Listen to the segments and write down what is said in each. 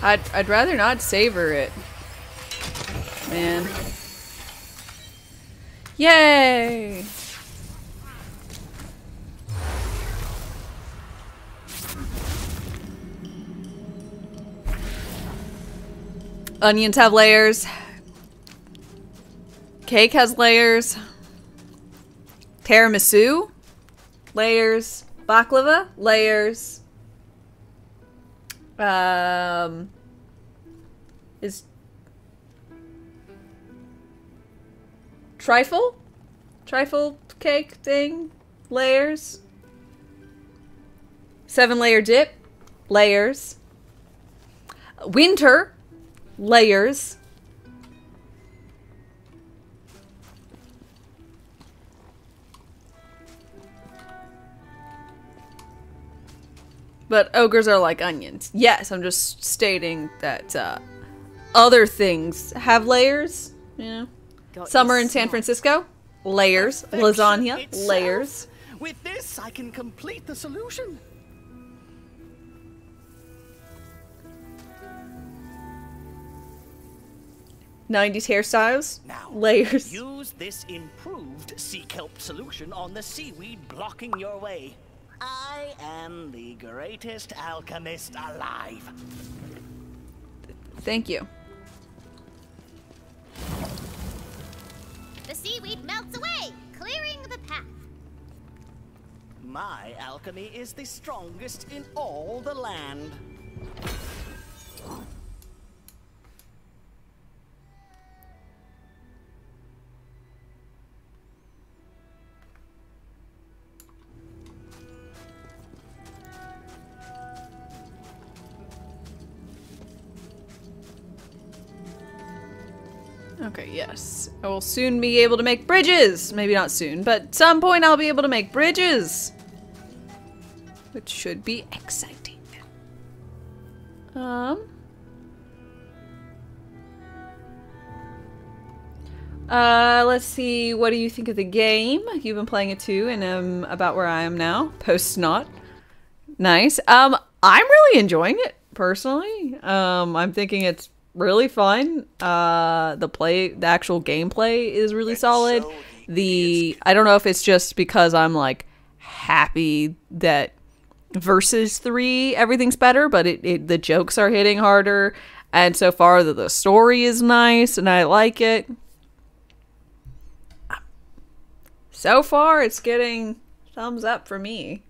I'd rather not savor it. Man. Yay! Onions have layers. Cake has layers. Tiramisu? Layers. Baklava? Layers. Is trifle? Trifle cake thing? Layers. 7-layer dip? Layers. Winter? Layers. But ogres are like onions. Yes, I'm just stating that other things have layers. You know, summer in San Francisco, layers. Lasagna, itself. layers. With this, I can complete the solution. '90s hairstyles, Now, layers. use this improved sea kelp solution on the seaweed blocking your way. I am the greatest alchemist alive. Thank you. The seaweed melts away, clearing the path. My alchemy is the strongest in all the land. Okay, yes. I will soon be able to make bridges! Maybe not soon, but at some point I'll be able to make bridges! Which should be exciting. Let's see, what do you think of the game? You've been playing it too, and about where I am now. Post-not. Nice. I'm really enjoying it, personally. I'm thinking it's really fun. The actual gameplay is really solid. I don't know if it's just because I'm like happy that versus 3 everything's better, but the jokes are hitting harder, and so far the story is nice and I like it. So far it's getting thumbs up for me.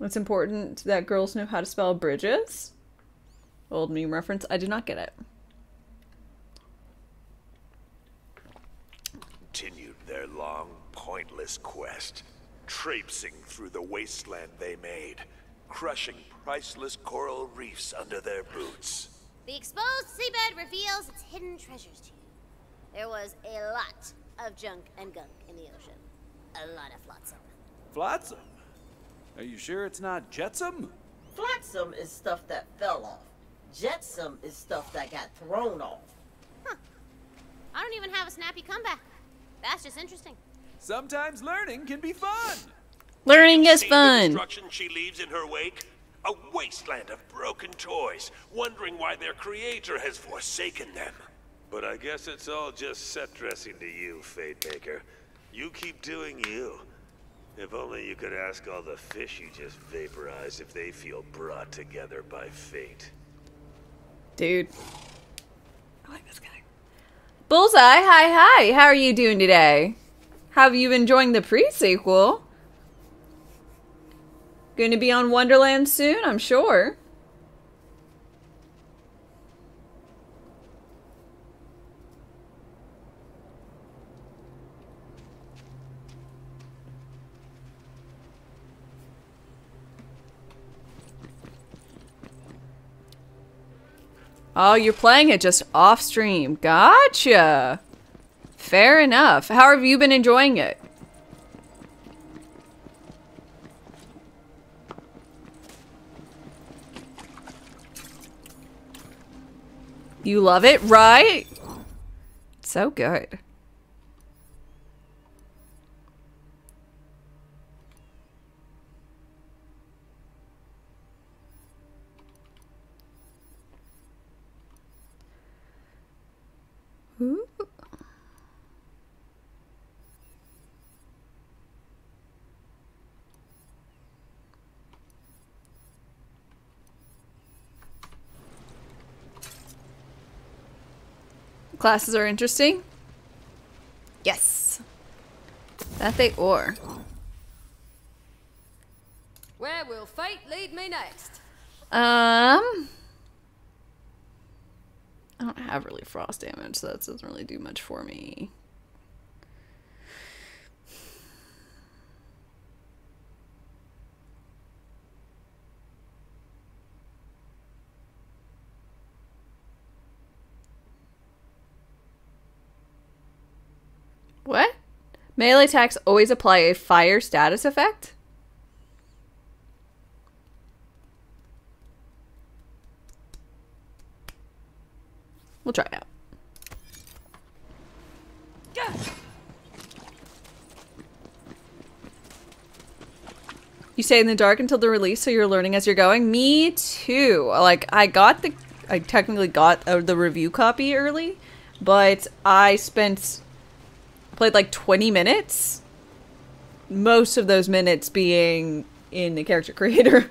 It's important that girls know how to spell bridges. Old meme reference. I did not get it. Continued their long, pointless quest, traipsing through the wasteland they made, crushing priceless coral reefs under their boots. The exposed seabed reveals its hidden treasures to you. There was a lot of junk and gunk in the ocean. A lot of flotsam. Flotsam? Are you sure it's not jetsam? Flotsam is stuff that fell off. Jetsam is stuff that got thrown off. Huh. I don't even have a snappy comeback. That's just interesting. Sometimes learning can be fun. Learning is See the fun. destruction she leaves in her wake? A wasteland of broken toys, wondering why their creator has forsaken them. But I guess it's all just set dressing to you, Fate Maker. You keep doing you. If only you could ask all the fish you just vaporized if they feel brought together by fate. Dude. I like this guy. Bullseye, hi. How are you doing today? How have you been enjoying the pre-sequel? Going to be on Wonderlands soon, I'm sure. Oh, you're playing it just off stream. Gotcha. Fair enough. How have you been enjoying it? You love it, right? So good. Ooh. Classes are interesting. Yes. That they are. Where will fate lead me next? I don't have really frost damage, so that doesn't really do much for me. What? Melee attacks always apply a fire status effect? We'll try it out. You stay in the dark until the release, so you're learning as you're going? Me too. Like, I technically got the review copy early, but I played like 20 minutes. Most of those minutes being in the character creator.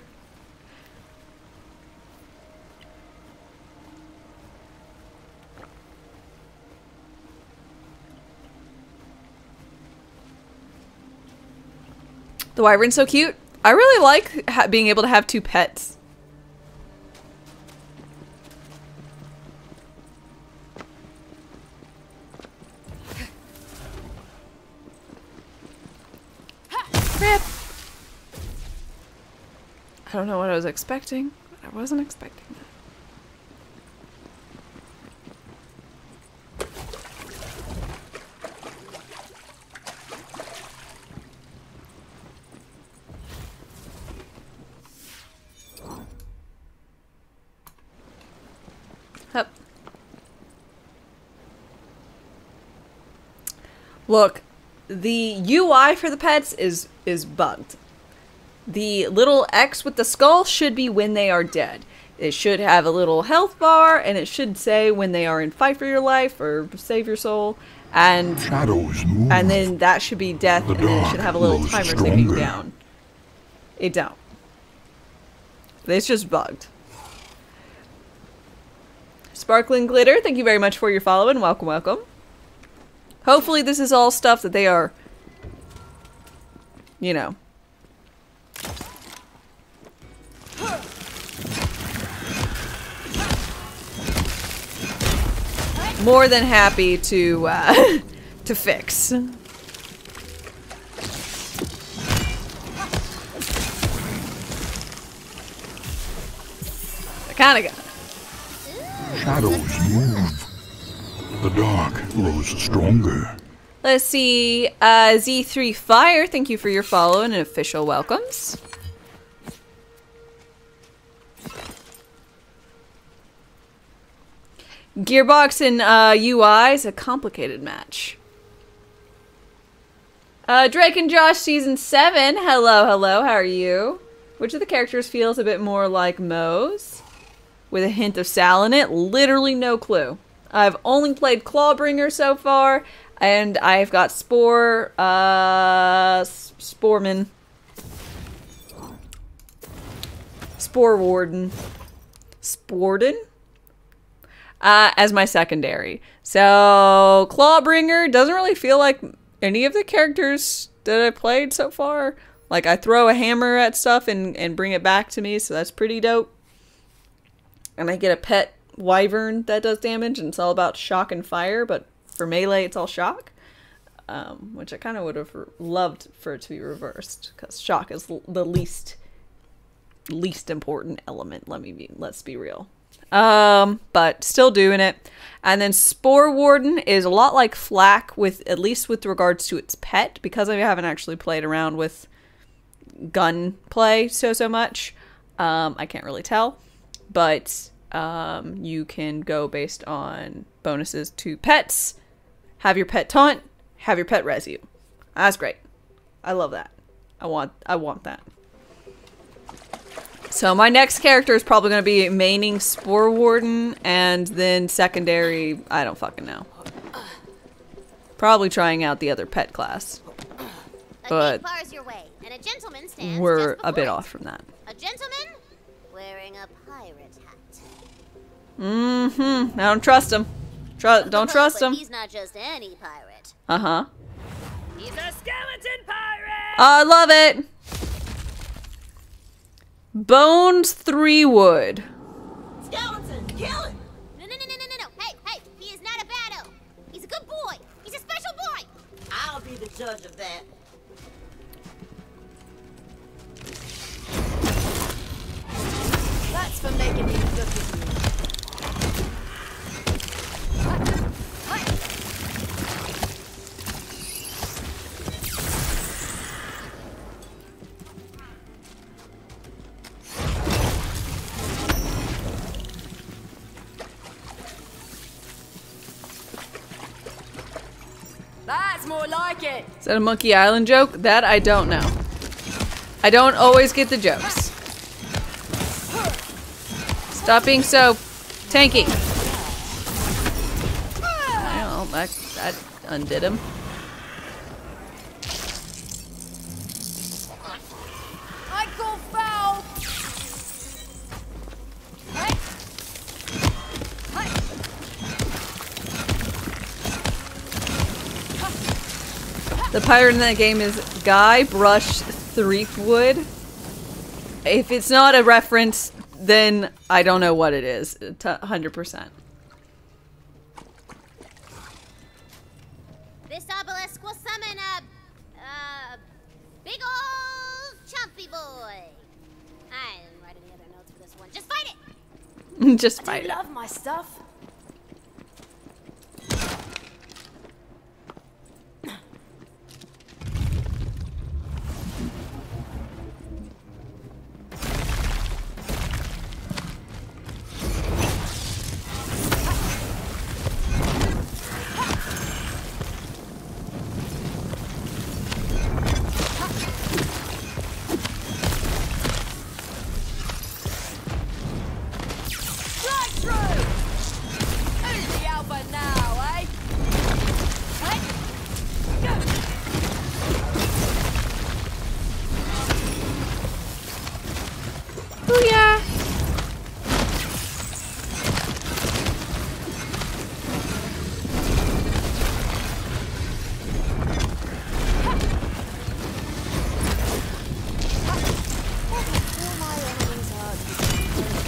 The wyvern's so cute. I really like being able to have two pets. Rip. I don't know what I was expecting, but I wasn't expecting that. Hup. Look, the UI for the pets is bugged. The little X with the skull should be when they are dead. It should have a little health bar, and it should say when they are in fight for your life or save your soul, and shadows move. And then that should be death, and then it should have a little timer ticking down. It don't. It's just bugged. Sparkling Glitter, thank you very much for your follow and welcome, welcome. Hopefully this is all stuff that they are, you know. More than happy to to fix. I kinda got it. Shadows move. The dark grows stronger. Let's see, Z3 Fire, thank you for your follow and official welcomes. Gearbox and UI is a complicated match. Drake and Josh Season 7, hello, hello, how are you? Which of the characters feels a bit more like Moe's? With a hint of Sal in it? Literally no clue. I've only played Clawbringer so far, and I've got Sporeman. Spore Warden. Sporden? As my secondary. So, Clawbringer doesn't really feel like any of the characters that I played so far. Like, I throw a hammer at stuff and bring it back to me, so that's pretty dope. And I get a pet wyvern that does damage, and it's all about shock and fire, but for melee it's all shock. Which I kind of would have loved for it to be reversed, because shock is the least important element, let's be real. But still doing it. And then Spore Warden is a lot like Flak, at least with regards to its pet, because I haven't actually played around with gunplay so much. I can't really tell. But you can go based on bonuses to pets, have your pet taunt, have your pet res you. That's great. I love that. I want that. So my next character is probably going to be maining Spore Warden, and then secondary, I don't fucking know. Probably trying out the other pet class. But gate bars your way, and a gentleman stands we're just a bit before off from that. it. A gentleman wearing a pirate hat. Mm-hmm. I don't trust him. Don't trust But him. he's not just any pirate. Uh-huh. He's a skeleton pirate! I love it. Bones 3 wood. Skeleton, kill it! No. Hey, he is not a bado. He's a good boy. He's a special boy. I'll be the judge of that. That's for making me look at you. That's more like it. Is that a Monkey Island joke? That I don't know. I don't always get the jokes. Stop being so tanky. Well, that undid him. I call foul. The pirate in that game is Guy Brush Threepwood. If it's not a reference, then I don't know what it is. 100%. This obelisk will summon a big old chumpy boy. I didn't write any other notes for this one. Just fight it. Just I fight do it. love my stuff. Strike through! Who's the alpha now, eh? Hey! Booyah!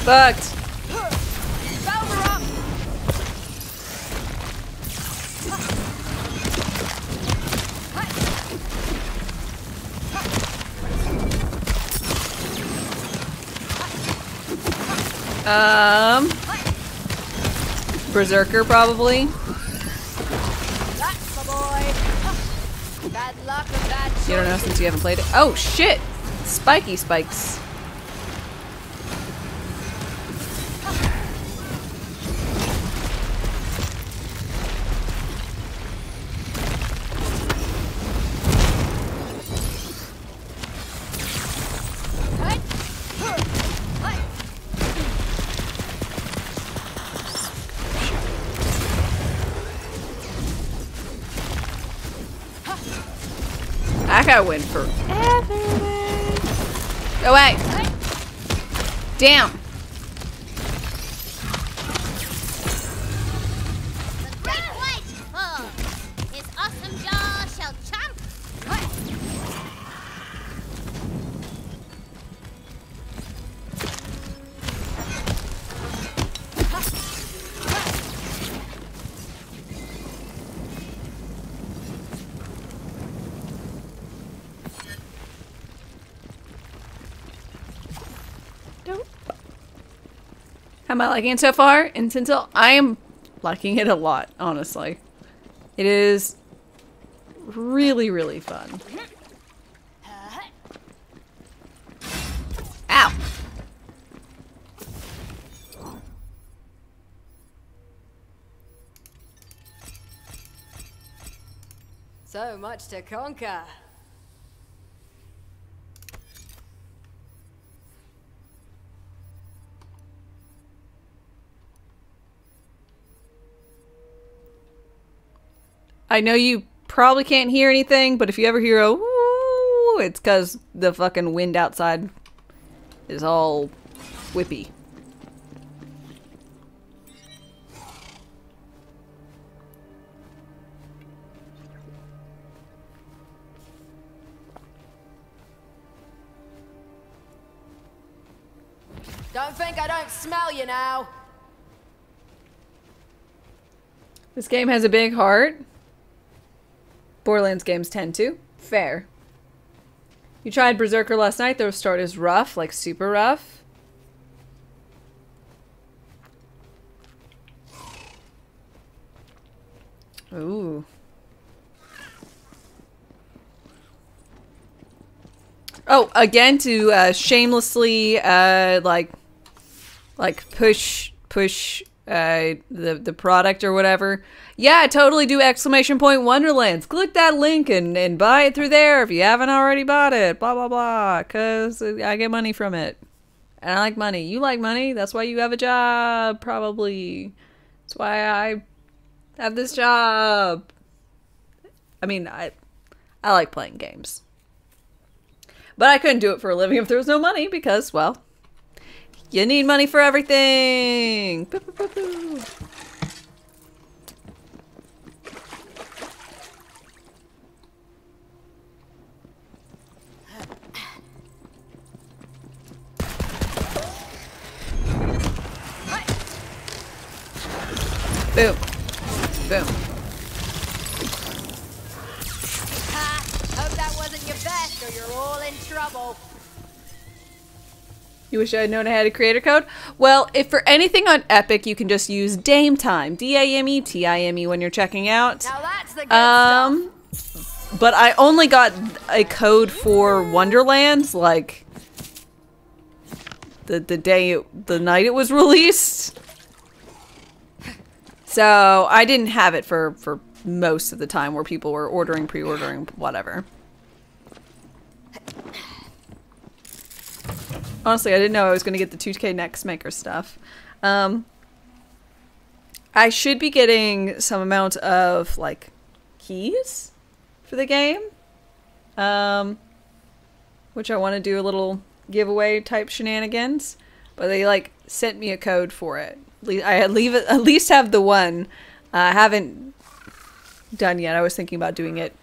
Fucked. Bowser up! Berserker probably. That's the boy. Bad luck and bad You don't know since you haven't played it. Oh shit! Spiky spikes. I gotta win forever. Go away. Damn. The great white bull. His awesome jaw shall chomp. How am I liking it so far? In Tintel, I am liking it a lot, honestly. It is really, really fun. Ow! So much to conquer. I know you probably can't hear anything, but if you ever hear a woo, it's because the fucking wind outside is all whippy. Don't think I don't smell you now. This game has a big heart. Borderlands games tend to. Fair. You tried Berserker last night. The start is rough, like super rough. Ooh. Oh, again to shamelessly like push the product or whatever. Yeah, totally do ! Wonderlands. Click that link and buy it through there if you haven't already bought it. Blah blah blah. Cause I get money from it, and I like money. You like money. That's why you have a job. Probably. That's why I have this job. I mean, I like playing games, but I couldn't do it for a living if there was no money because, well, you need money for everything. Boop, boop, boop, boop. Boom. Boom. Ha! Hope that wasn't your best or you're all in trouble. You wish I had known I had a creator code? Well, if for anything on Epic, you can just use Dame Time, DAMETIME when you're checking out. Now that's the good stuff. But I only got a code for Wonderlands, like the night it was released. So I didn't have it for most of the time where people were ordering, pre-ordering, whatever. Honestly, I didn't know I was going to get the 2K Next Maker stuff. I should be getting some amount of, like, keys for the game. Which I want to do a little giveaway type shenanigans. But they, like, sent me a code for it. I at least have the one. I haven't done yet. I was thinking about doing it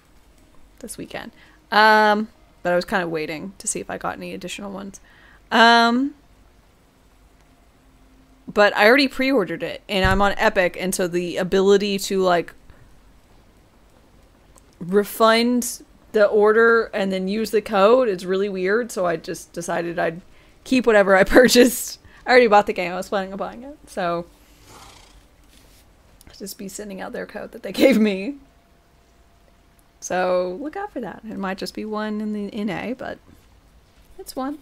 this weekend. But I was kind of waiting to see if I got any additional ones. But I already pre-ordered it and I'm on Epic, and so the ability to like refund the order and then use the code is really weird, so I just decided I'd keep whatever I purchased. I already bought the game. I was planning on buying it, so I'll just be sending out their code that they gave me. So look out for that. It might just be one in the NA, but it's one.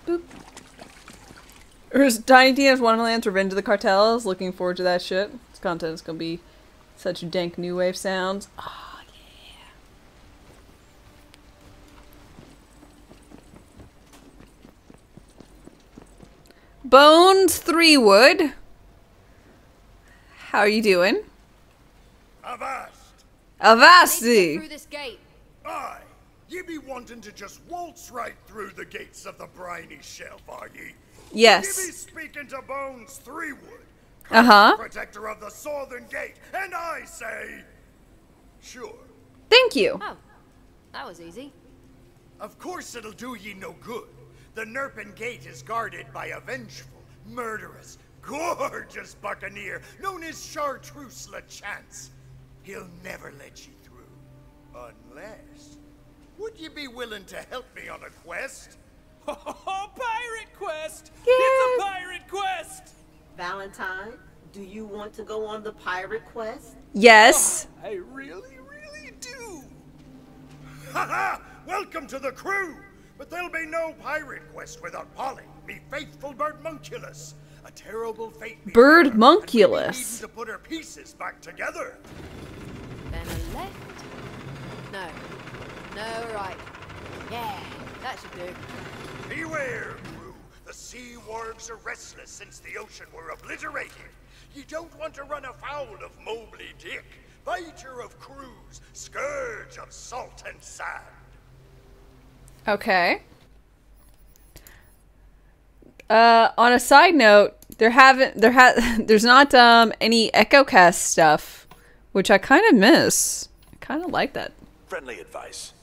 Boop. There's Tiny Tina's Wonderlands Revenge of the Cartels. Looking forward to that shit. This content is gonna be such dank new wave sounds. Oh, yeah. Bones 3 Wood. How are you doing? Avast! Avasti! Through this gate. Aye, ye be wanting to just waltz right through the gates of the briny shelf, are ye? Yes. Ye be speaking to Bones 3 Wood, Uh-huh. protector of the Southern Gate, and I say, sure. Thank you. Oh, that was easy. Of course it'll do ye no good. The Nerpen Gate is guarded by a vengeful, murderous, gorgeous buccaneer known as Chartreuse LaChance. He'll never let you through. Unless... Would you be willing to help me on a quest? Oh, pirate quest! Yeah. It's a pirate quest! Valentine, do you want to go on the pirate quest? Yes. I really, really do! Haha! Welcome to the crew! But there'll be no pirate quest without Polly, me faithful birdmunculus. A terrible fate. Bird befell her, and we Munculus. needed to put her pieces back together. Then a left. No. No, right. Yeah, that should do. Beware, crew. The sea wargs are restless since the ocean were obliterated. You don't want to run afoul of Mobley Dick, biter of crews, scourge of salt and sand. Okay. On a side note, there's not any EchoCast stuff, which I kind of miss. I kind of like that. Friendly advice.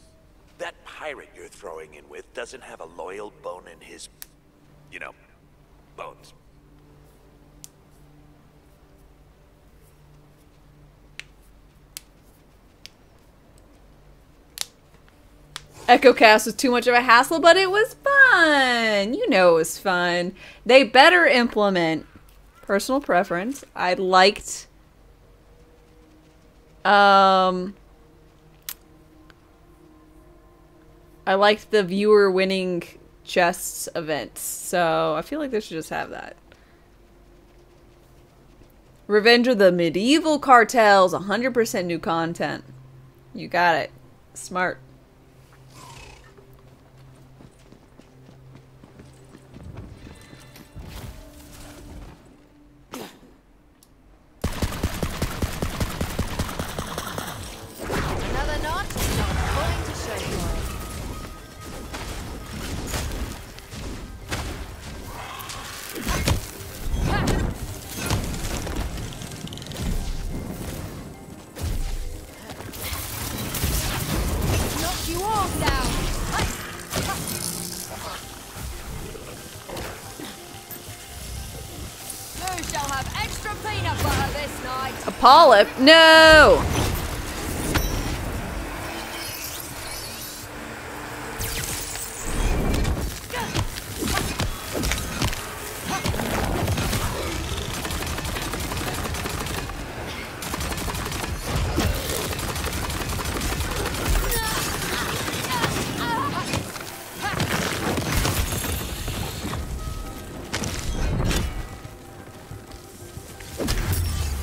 That pirate you're throwing in with doesn't have a loyal bone in his, you know, bones. EchoCast was too much of a hassle, but it was fun. You know it was fun. They better implement personal preference. I liked the viewer winning chests events, so I feel like they should just have that. Revenge of the Medieval Cartels, 100% new content. You got it. Smart. Another notch is not going to show for it. Knock you all down. You shall have extra peanut butter this night. A polyp? No!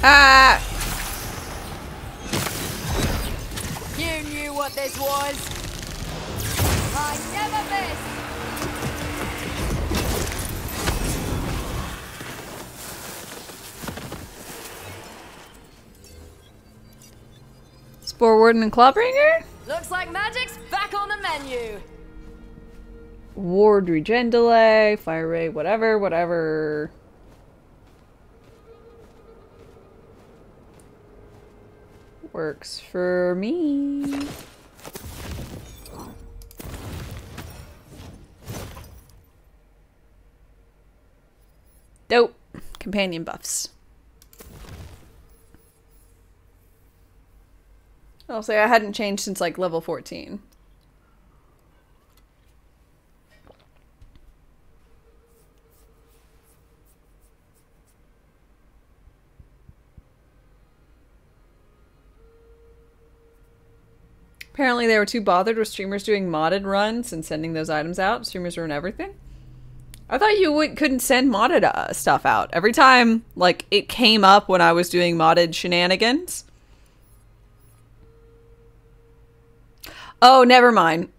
Ah! You knew what this was. I never miss. Spore Warden and Clawbringer? Looks like magic's back on the menu. Ward regen delay, fire rate, whatever, whatever. Works for me. Dope. Companion buffs. I'll say I hadn't changed since like level 14. Apparently they were too bothered with streamers doing modded runs and sending those items out. Streamers ruin everything. I thought you couldn't send modded stuff out. Every time, like, it came up when I was doing modded shenanigans. Oh, never mind.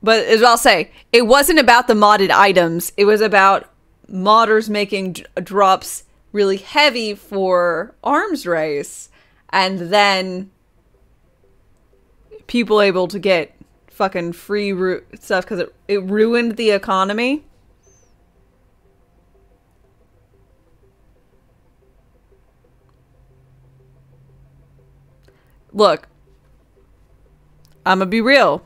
But as I'll say, it wasn't about the modded items. It was about modders making drops really heavy for arms race. And then people able to get fucking free stuff because it ruined the economy. Look, I'm gonna be real.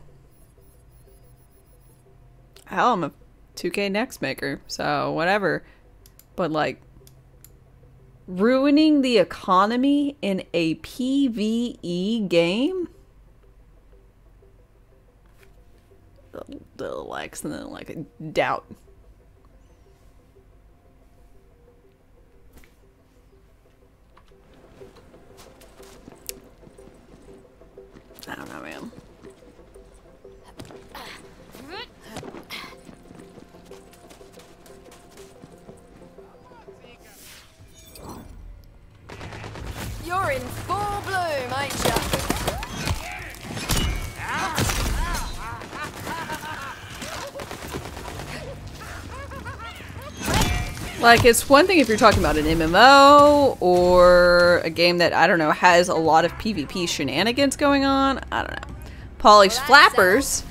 Hell, I'm a 2K Next maker, so whatever. But like, ruining the economy in a PvE game? The likes and then like a doubt. I don't know, man. Like, it's one thing if you're talking about an MMO or a game that, I don't know, has a lot of PvP shenanigans going on. I don't know. Polly's Flappers.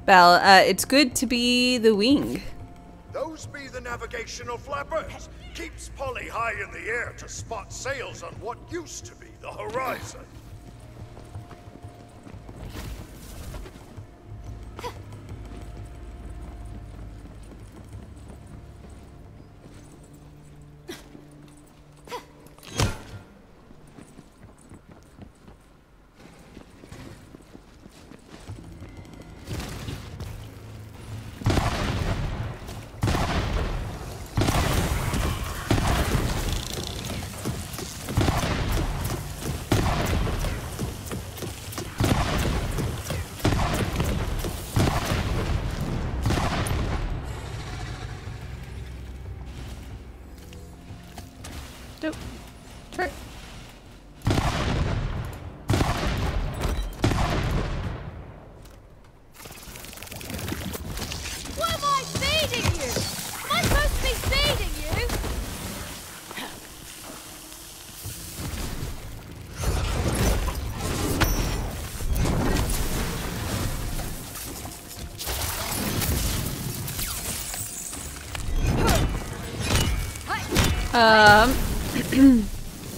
Well, it's good to be the wing. Those be the navigational flappers. Keeps Polly high in the air to spot sails on what used to be the horizon. Nope. Trick. What am I feeding you? Am I supposed to be feeding you?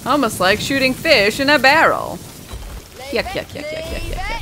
Almost like shooting fish in a barrel. Yuck, yuck, yuck, yuck, yuck, yuck, yuck.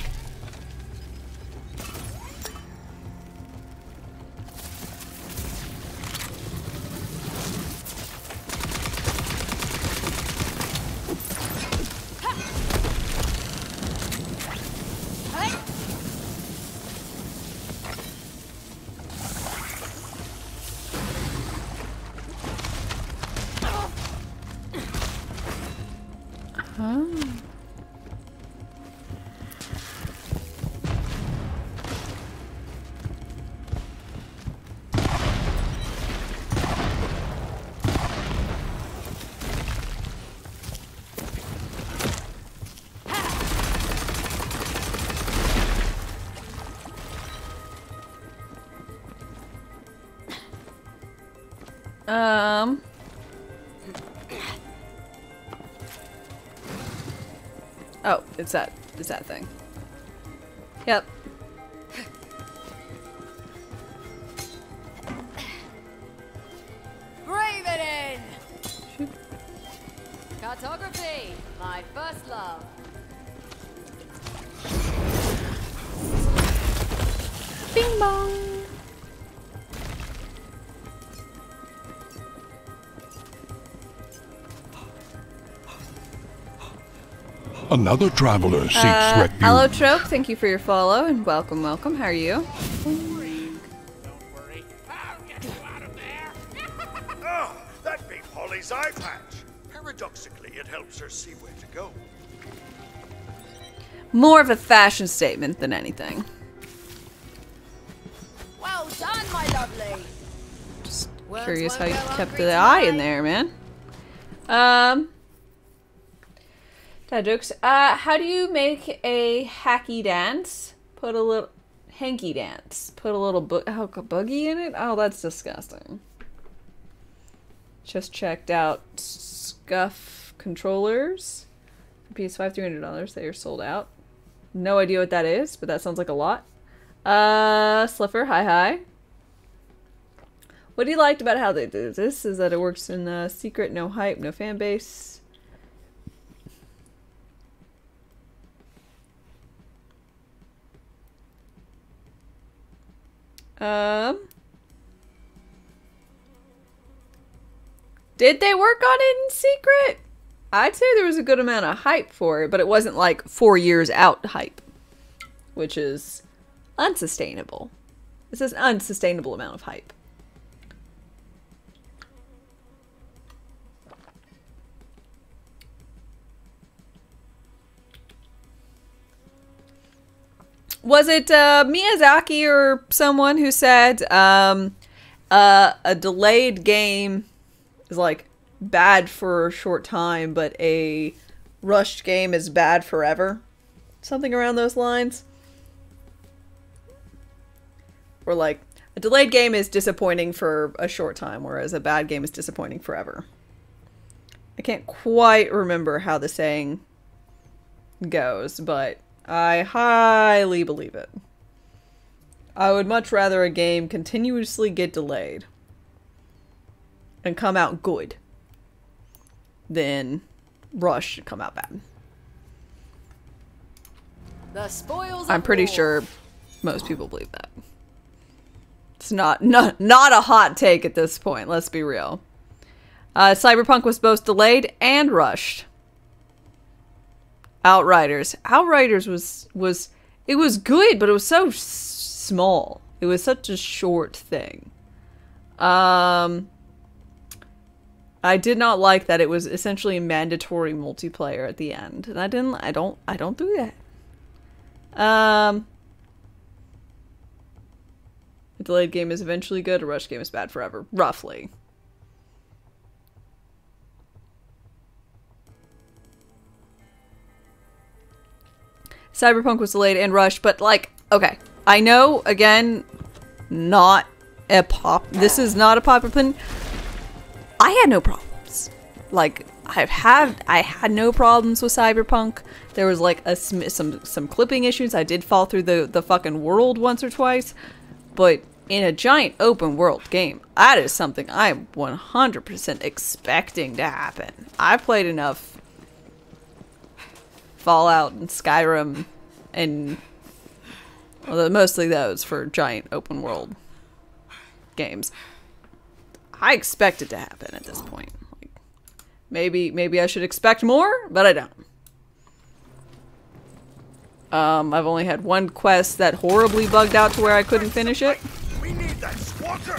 Oh, it's that thing. Yep. Breathe it in! Cartography, my first love. Bing bong. Another traveler seeks refuge. Hello, Trope. Thank you for your follow and welcome, welcome. How are you? Don't worry. I'll get you out of there. Oh, that be Polly's eye patch. Paradoxically, it helps her see where to go. More of a fashion statement than anything. Well done, my lovely. Just Words curious how won't you go kept hungry the eye in tonight. there, man. Dad jokes. How do you make a hacky dance? Put a little hanky dance. Put a little boogie in it? Oh, that's disgusting. Just checked out Scuff controllers. PS5, $300. They are sold out. No idea what that is, but that sounds like a lot. Slipper, hi. What he liked about how they do this is that it works in secret, no hype, no fan base. Did they work on it in secret? I'd say there was a good amount of hype for it, but it wasn't like 4 years out hype, which is unsustainable. This is an unsustainable amount of hype. Was it Miyazaki or someone who said a delayed game is like bad for a short time, but a rushed game is bad forever? Something around those lines. Or like A delayed game is disappointing for a short time, whereas a bad game is disappointing forever. I can't quite remember how the saying goes, but I highly believe it. I would much rather a game continuously get delayed and come out good than rush and come out bad. The spoils I'm of pretty war. sure most people believe that. It's not a hot take at this point, let's be real. Cyberpunk was both delayed and rushed. Outriders. Outriders was it was good, but it was so small. It was such a short thing. I did not like that it was essentially mandatory multiplayer at the end. And I don't do that. A delayed game is eventually good, a rush game is bad forever. Roughly. Cyberpunk was delayed and rushed, but like, okay. I know, again, this is not a popular opinion. I had no problems. Like, I had no problems with Cyberpunk. There was like some clipping issues. I did fall through the fucking world once or twice. But in a giant open world game, that is something I'm 100% expecting to happen. I played enough Fallout and Skyrim and well, mostly those for giant open world games. I expect it to happen at this point. Like, maybe I should expect more, but I don't. I've only had one quest that horribly bugged out to where I couldn't finish it. We need that squatter.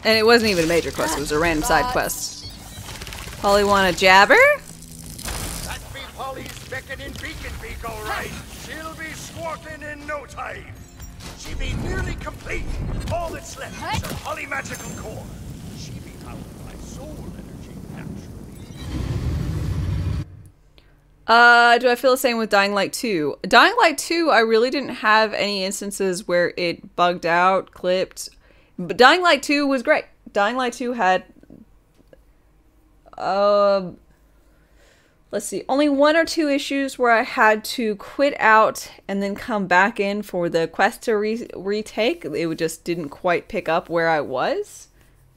And it wasn't even a major quest, it was a random side quest. Polly want a jabber? That be Polly's beckoning beacon beak, all right. She'll be squawking in no time. She be nearly complete. All that's left is her polymagical core. She be powered by soul energy, naturally. Do I feel the same with Dying Light 2? Dying Light 2, I really didn't have any instances where it bugged out, clipped. But Dying Light 2 was great. Dying Light 2 had... let's see. Only 1 or 2 issues where I had to quit out and then come back in for the quest to retake. It just didn't quite pick up where I was.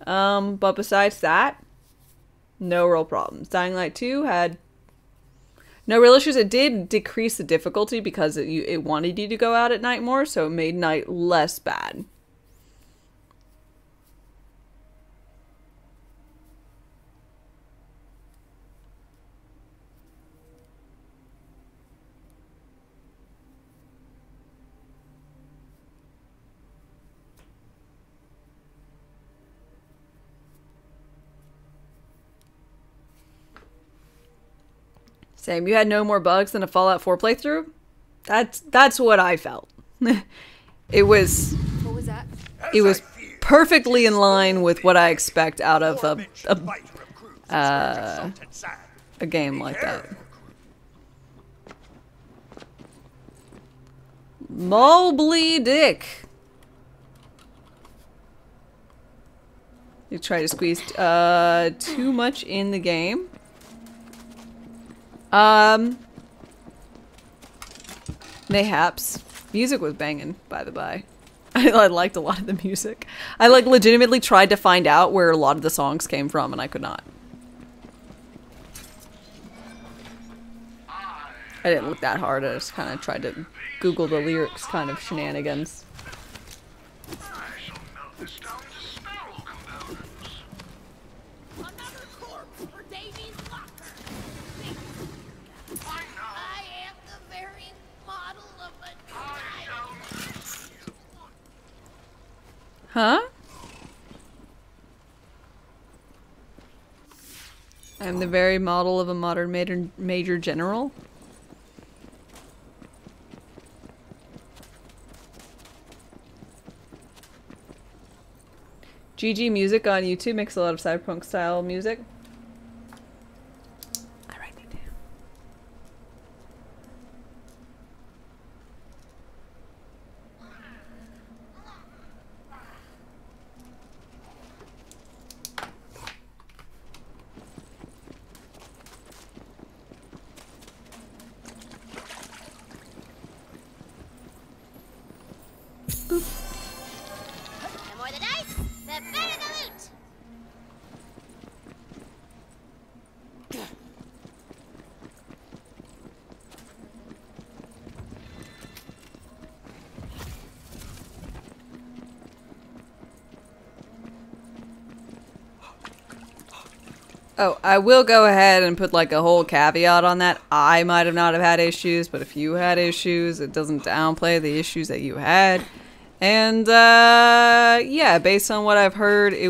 But besides that, no real problems. Dying Light 2 had... no real issues. It did decrease the difficulty because it wanted you to go out at night more, so it made night less bad. Same. You had no more bugs than a Fallout 4 playthrough? That's what I felt. It was... What was that? It was perfectly in line with what I expect out of a game like that. Mobley Dick. You try to squeeze too much in the game. Mayhaps. Music was banging, by the by. I liked a lot of the music. I like legitimately tried to find out where a lot of the songs came from, and I could not. I didn't look that hard. I just kind of tried to Google the lyrics kind of shenanigans. Huh? I'm the very model of a modern major general. GG Music on YouTube makes a lot of cyberpunk style music. Oh, I will go ahead and put like a whole caveat on that. I might have not have had issues, but if you had issues, it doesn't downplay the issues that you had. And yeah, based on what I've heard, it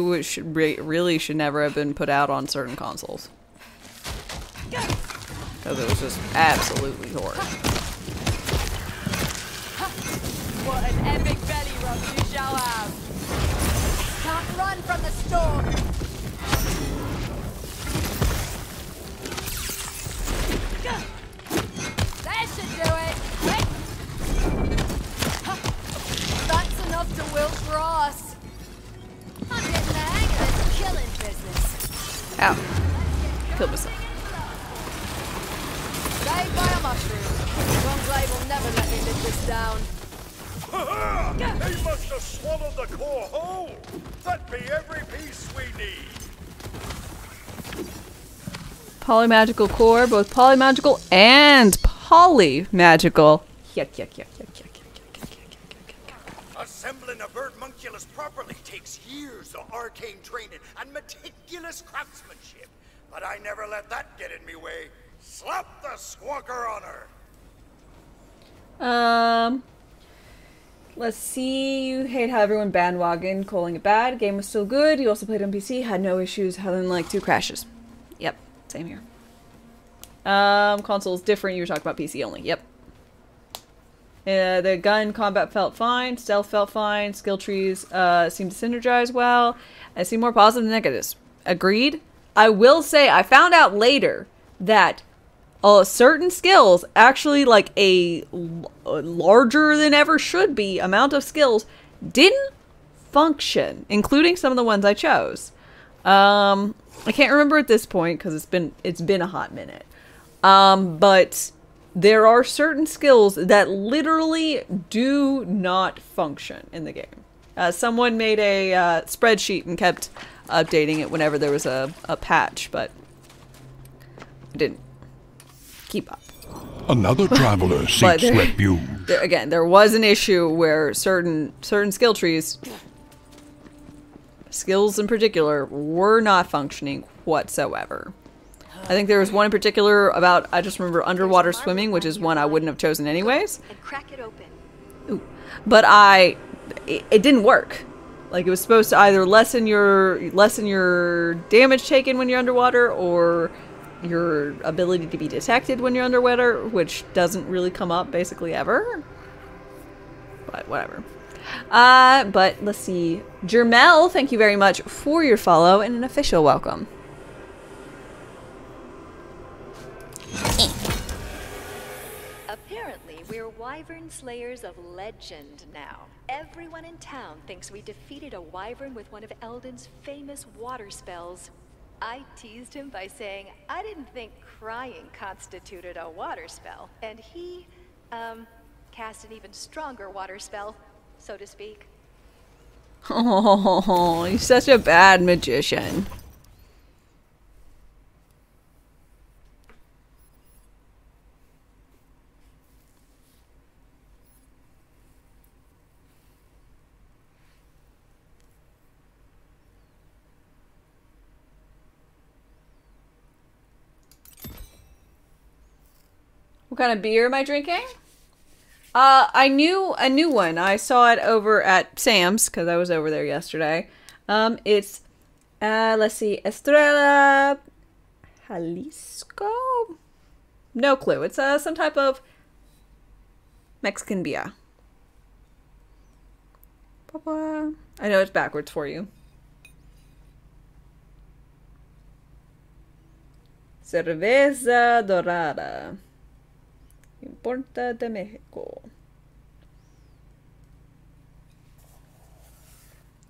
really should never have been put out on certain consoles. Because it was just absolutely horrid. What an epic belly rub you shall have! Can't run from the storm! That should do it! Quick! That's enough to wilt grass. I'm getting the hang of this killing business. Ow. Killed myself. Saved by a mushroom. Gonglade will never let me live this down. They must have swallowed the core whole. That'd be every piece we need. Polymagical core, both polymagical and polymagical. Yuck, yuck, yuck, yuck, yuck, yuck, yuck, yuck, yuck. Assembling a birdmunculus properly takes years of arcane training and meticulous craftsmanship. But I never let that get in me way. Slap the squawker on her. Let's see. You hate how everyone bandwagon calling it bad. Game was still good. You also played on PC. Had no issues other than like 2 crashes. Yep. Same here. Console's different. You were talking about PC only. Yep. The gun combat felt fine. Stealth felt fine. Skill trees seemed to synergize well. I see more positive than negatives. Agreed. I will say I found out later that certain skills, actually like a larger than ever should be amount of skills, didn't function, including some of the ones I chose. I can't remember at this point because it's been a hot minute. But there are certain skills that literally do not function in the game. Someone made a spreadsheet and kept updating it whenever there was a patch, but I didn't keep up. Another traveler seeks refuge. Again, there was an issue where certain skill trees, skills in particular, were not functioning whatsoever. I think there was one in particular about, I just remember underwater swimming, which is one I wouldn't have chosen anyways. And crack it open. Ooh. But it didn't work. Like it was supposed to either lessen your damage taken when you're underwater, or your ability to be detected when you're underwater, which doesn't really come up basically ever. But whatever. But let's see. Jermel, thank you very much for your follow and an official welcome. Apparently, we're wyvern slayers of legend now. Everyone in town thinks we defeated a wyvern with one of Eldon's famous water spells. I teased him by saying I didn't think crying constituted a water spell, and he, cast an even stronger water spell, so to speak. Oh, he's such a bad magician. What kind of beer am I drinking? I knew a new one. I saw it over at Sam's because I was over there yesterday. It's let's see, Estrella Jalisco. No clue. It's some type of Mexican beer. I know it's backwards for you. Cerveza Dorada. Importa de Mexico.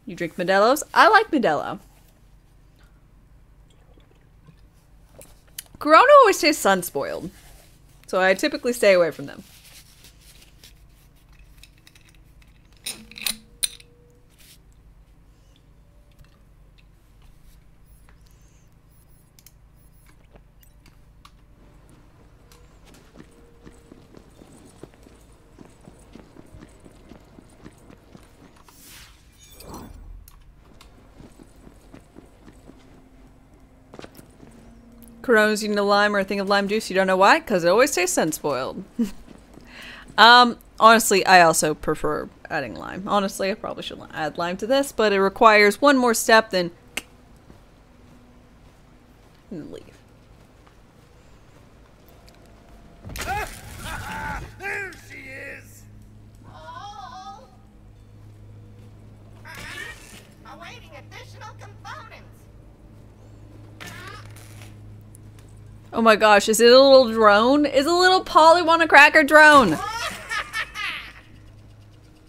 You drink Modelo's? I like Modelo. Corona always tastes sun-spoiled, so I typically stay away from them. Corona's eating a lime or a thing of lime juice. You don't know why? Because it always tastes unspoiled. Honestly, I also prefer adding lime. Honestly, I probably should add lime to this, but it requires one more step than and leave. There she is! Oh! Awaiting additional components. Oh my gosh, is it a little drone? Is a little Polly want a cracker drone?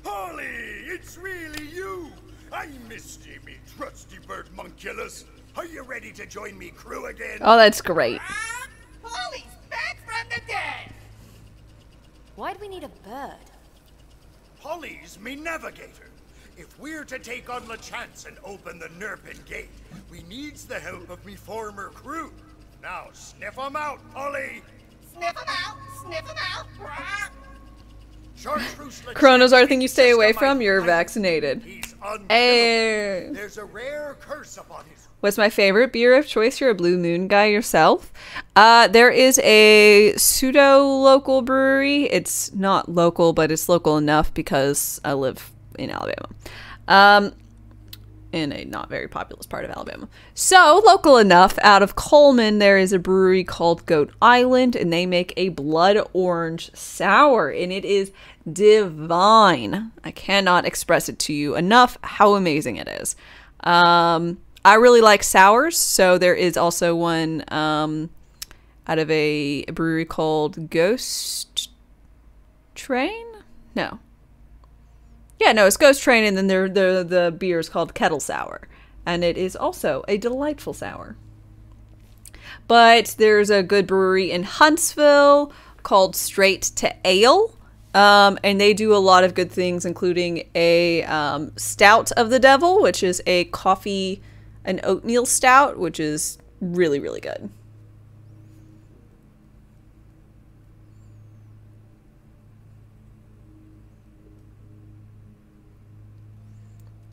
Polly, it's really you! I missed you, me trusty bird monkulus. Are you ready to join me crew again? Oh, that's great. Polly's back from the dead. Why do we need a bird? Polly's me navigator. If we're to take on the chance and open the Nerpin Gate, we needs the help of me former crew. Now sniff 'em out, Polly! Sniff 'em out! Sniff 'em out! Chartreuse Chronos are the thing you stay away from. You're vaccinated. He's unkillable. Hey. There's a rare curse upon his... What's my favorite beer of choice? You're a Blue Moon guy yourself. There is a pseudo-local brewery. It's not local, but it's local enough because I live in Alabama. In a not very populous part of Alabama. So, local enough, out of Coleman, there is a brewery called Goat Island, and they make a blood orange sour, and it is divine. I cannot express it to you enough how amazing it is. I really like sours, so there is also one out of a brewery called Ghost Train? No. Yeah, no, it's Ghost Train, and then the beer is called Kettle Sour. And it is also a delightful sour. But there's a good brewery in Huntsville called Straight to Ale. And they do a lot of good things, including a Stout of the Devil, which is a coffee and oatmeal stout, which is really, really good.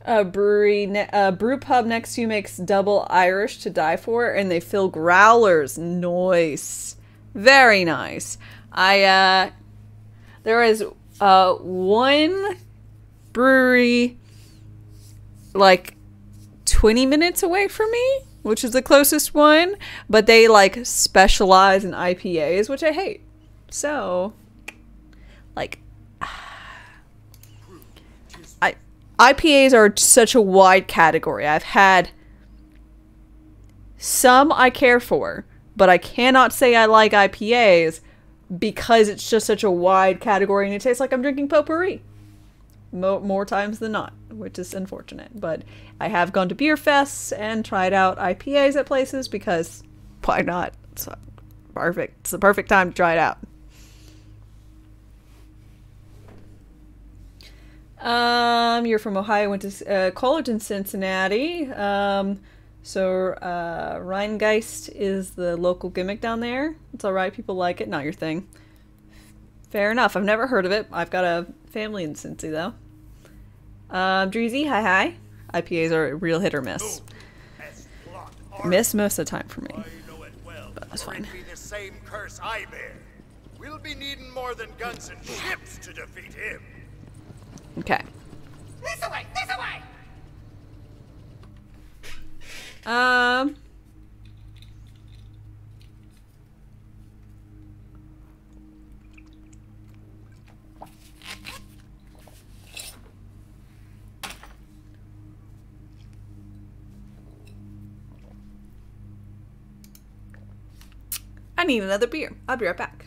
A brew pub next to you makes double Irish to die for, and they fill growlers. Nice. Very nice. There is one brewery like 20 minutes away from me, which is the closest one, but they like specialize in IPAs, which I hate. So, like, IPAs are such a wide category. I've had some I care for, but I cannot say I like IPAs because it's just such a wide category and it tastes like I'm drinking potpourri more times than not, which is unfortunate. But I have gone to beer fests and tried out IPAs at places because why not? It's perfect. It's the perfect time to try it out. You're from Ohio, went to college in Cincinnati. So Rheingeist is the local gimmick down there. It's alright, people like it, not your thing. Fair enough, I've never heard of it. I've got a family in Cincy, though. Dreezy, hi. IPAs are a real hit or miss. Miss most of the time for me. But that's fine. Be the same curse I bear. We'll be needing more than guns and ships to defeat him. Okay. This away! This away! I need another beer. I'll be right back.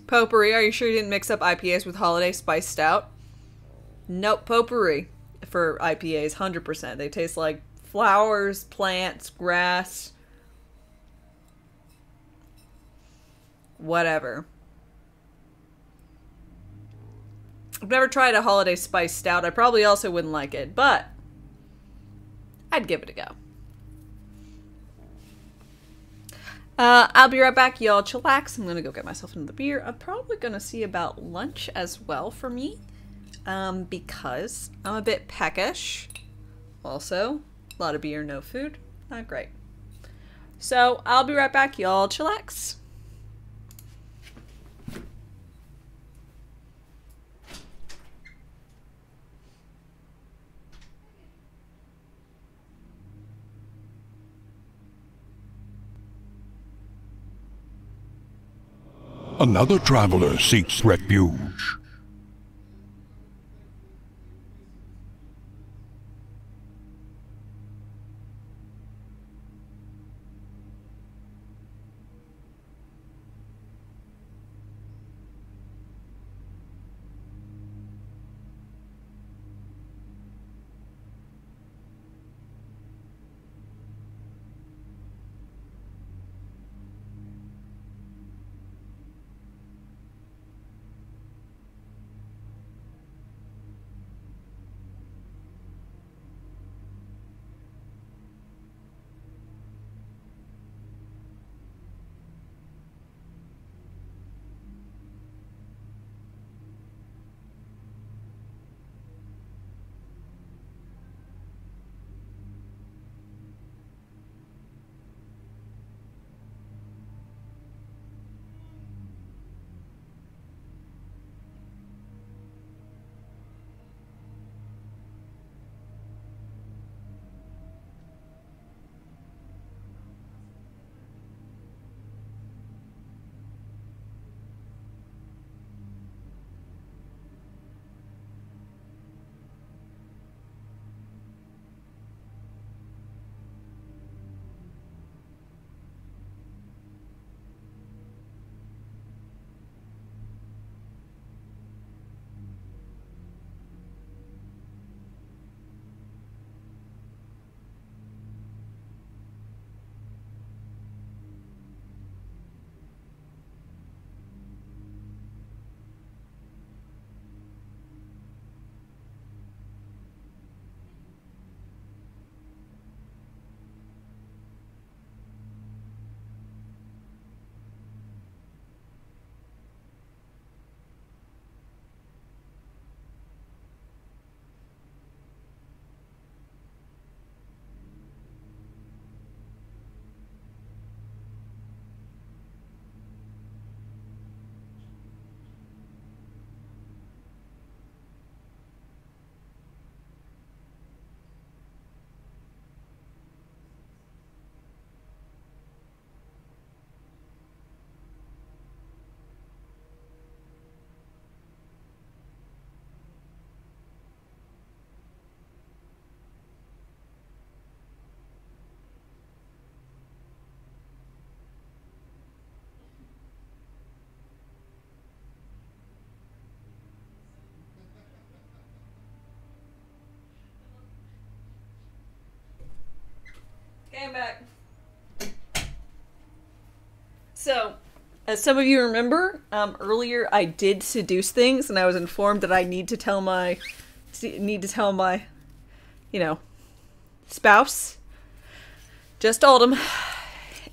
Potpourri, are you sure you didn't mix up IPAs with Holiday Spice Stout? Nope, potpourri for IPAs, 100%. They taste like flowers, plants, grass, whatever. I've never tried a Holiday Spice Stout. I probably also wouldn't like it, but I'd give it a go. I'll be right back, y'all. Chillax. I'm gonna go get myself another beer. I'm probably gonna see about lunch as well for me, because I'm a bit peckish. Also, A lot of beer, no food. Not great. So I'll be right back, y'all. Chillax. Another traveler seeks refuge. Came back. So, as some of you remember, earlier I did seduce things, and I was informed that I need to tell my, you know, spouse. Just told him,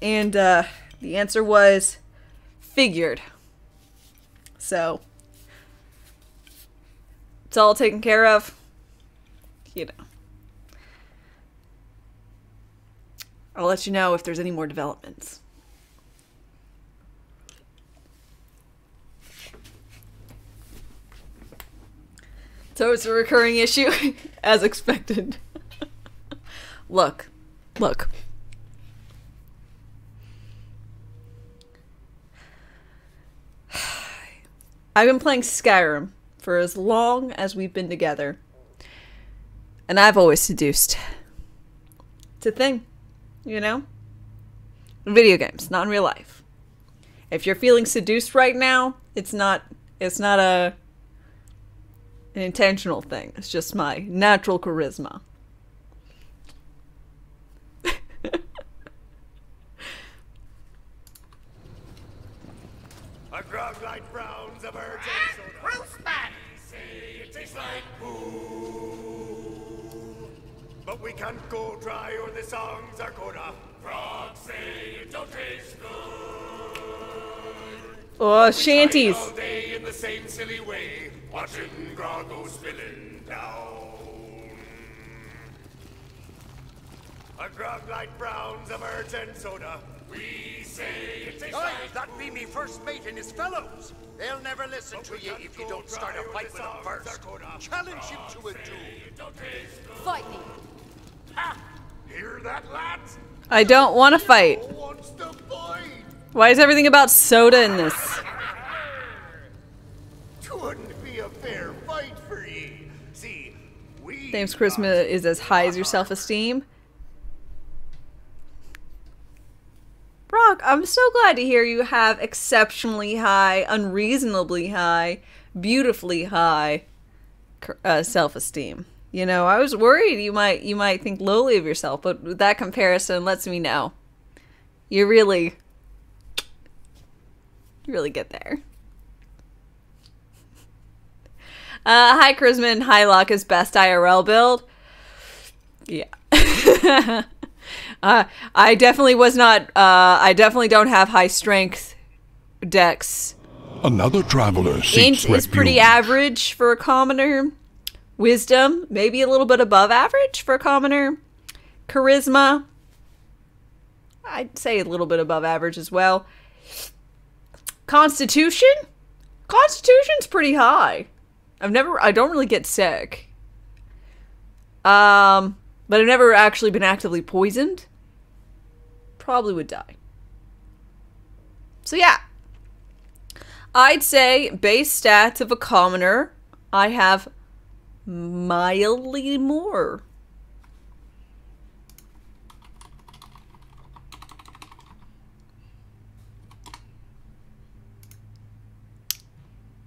and the answer was figured. So, it's all taken care of. You know. I'll let you know if there's any more developments. So it's a recurring issue, as expected. Look. I've been playing Skyrim for as long as we've been together. And I've always seduced. It's a thing. You know? In video games, not in real life. If you're feeling seduced right now, it's not an intentional thing. It's just my natural charisma. A grog like browns of birds and soda. Roast back! Say it tastes like poo. But we can't go dry or the songs are gonna. Frogs say it don't taste good. Oh, shanties. All day in the same silly way, watching grog go spilling down. A grog light browns, a birds and soda. We say it tastes like... That be me first mate and his fellows. They'll never listen to you if you don't start a fight with them first. Challenge him to a duel. Fight me. Ha! Hear that, lads? I don't want to fight. Who wants to fight? Why is everything about soda in this? Twouldn't be a fair fight for ye. See, we... Dame's charisma is as high as your self-esteem. Brock, I'm so glad to hear you have exceptionally high, unreasonably high, beautifully high self-esteem. You know, I was worried you might think lowly of yourself, but that comparison lets me know you really get there. High charisma and high luck is best IRL build. Yeah. I definitely was not, I definitely don't have high strength dex. Another traveler seeks Int is pretty refuge. average for a commoner. Wisdom, maybe a little bit above average for a commoner. Charisma, I'd say a little bit above average as well. Constitution? Constitution's pretty high. I don't really get sick. But I've never actually been actively poisoned. Probably would die. So yeah. I'd say base stats of a commoner, I have mildly more.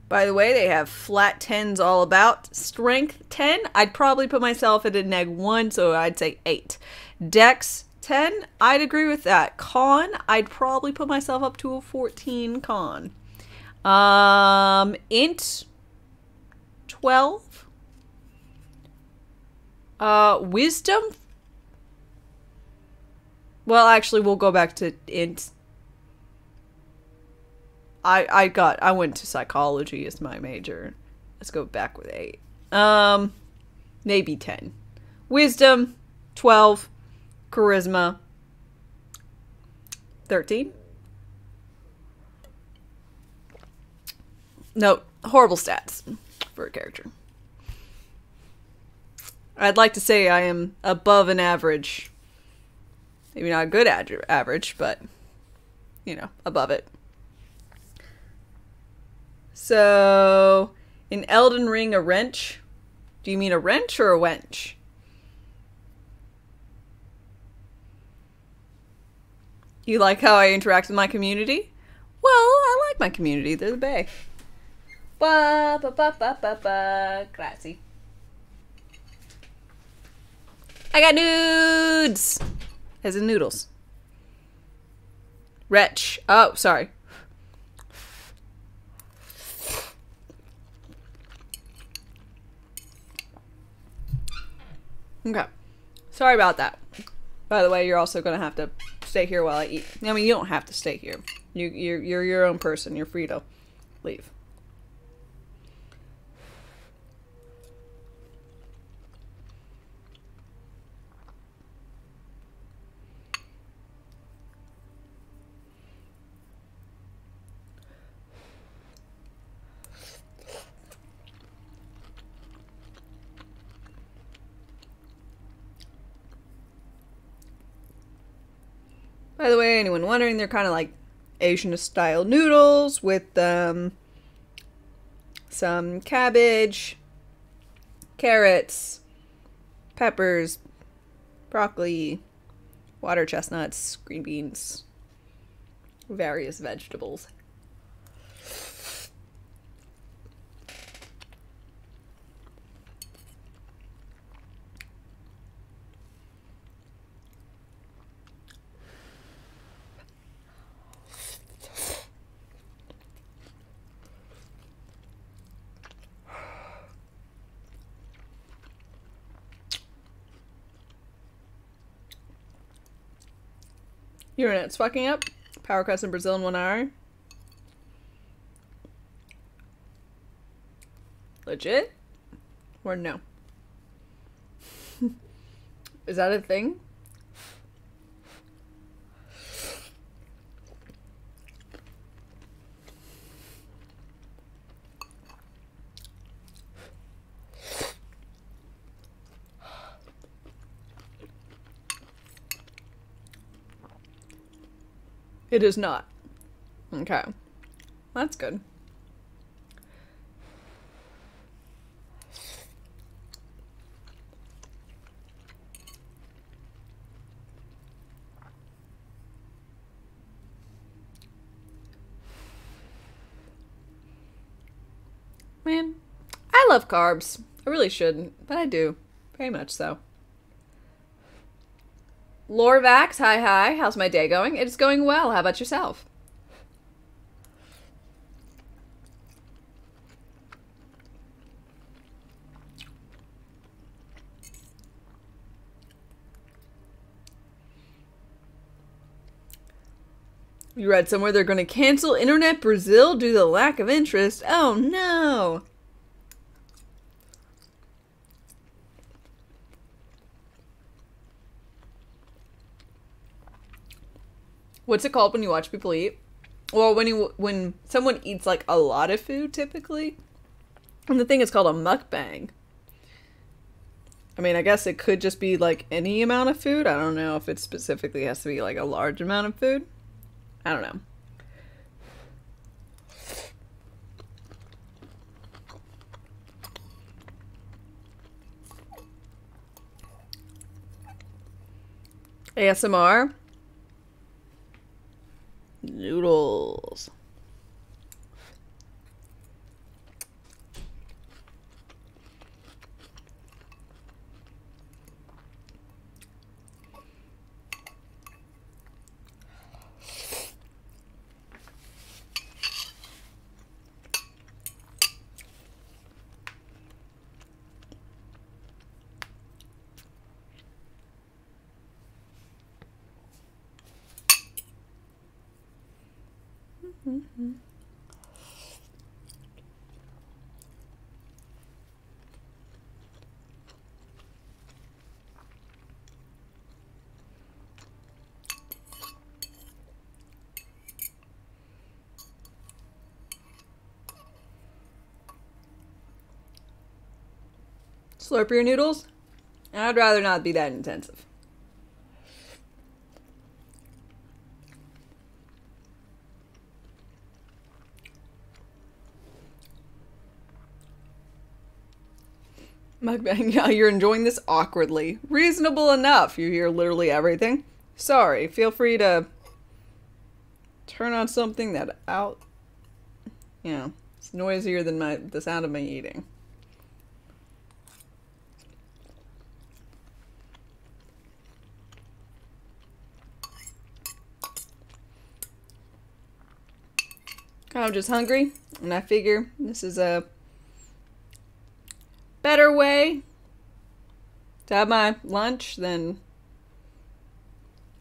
By the way, they have flat 10s all about. Strength 10, I'd probably put myself at a -1, so I'd say 8. Dex 10, I'd agree with that. Con, I'd probably put myself up to a 14 con. Int 12. Wisdom. Well, actually, we'll go back to int. I went to psychology as my major. Let's go back with 8. Maybe 10. Wisdom 12. Charisma 13. No, horrible stats for a character. I'd like to say I am above an average. Maybe not a good average, but, you know, above it. So, in Elden Ring, a wrench. Do you mean a wrench or a wench? You like how I interact with my community? Well, I like my community. They're the bae. Ba ba ba ba ba ba. Grazie. I got nudes! As in noodles. Wretch. Oh, sorry. Okay. Sorry about that. By the way, you're also going to have to stay here while I eat. I mean, you don't have to stay here. You're your own person. You're free to leave. By the way, anyone wondering, they're kind of like Asian-style noodles with some cabbage, carrots, peppers, broccoli, water chestnuts, green beans, various vegetables. Your internet's fucking up. Power cuts in Brazil in 1 hour. Legit? Or no? Is that a thing? It is not. Okay. That's good. Man, I love carbs. I really shouldn't, but I do. Very much so. Lorvax, hi. How's my day going? It's going well. How about yourself? You read somewhere they're going to cancel Internet Brazil due to the lack of interest. Oh no! What's it called when you watch people eat? Well, when someone eats like a lot of food, typically. And the thing is called a mukbang. I mean, I guess it could just be like any amount of food. I don't know if it specifically has to be like a large amount of food. I don't know. ASMR. Noodles. Mm-hmm. Slurp your noodles? I'd rather not be that intensive. Mukbang, yeah, you're enjoying this awkwardly. Reasonable enough. You hear literally everything. Sorry, feel free to turn on something that it's noisier than the sound of me eating. I'm just hungry, and I figure this is a better way to have my lunch than,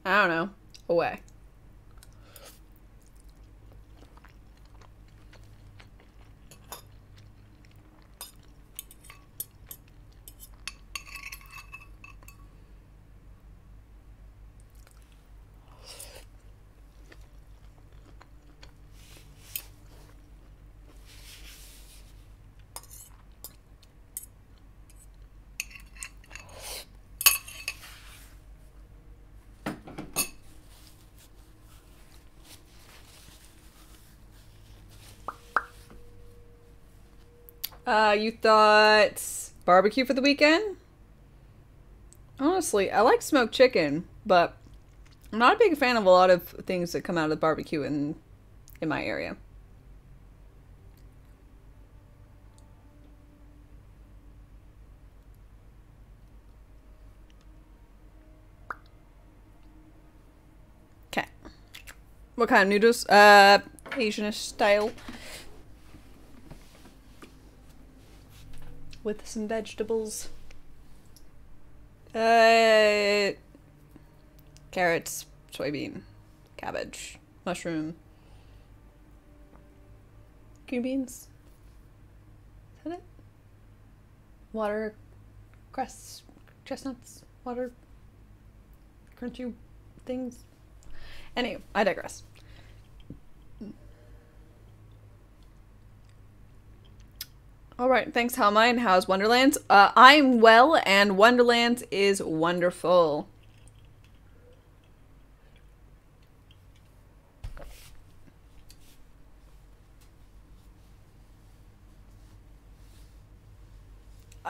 I don't know, away. You thought barbecue for the weekend? Honestly, I like smoked chicken, but I'm not a big fan of a lot of things that come out of barbecue in my area. Okay. What kind of noodles? Asianish style. With some vegetables. Carrots, soybean, cabbage, mushroom, green beans. Is that it? Water, cress, chestnuts, water, crunchy things. Anyway, I digress. All right, thanks, Helmine. How's Wonderlands? I'm well, and Wonderlands is wonderful.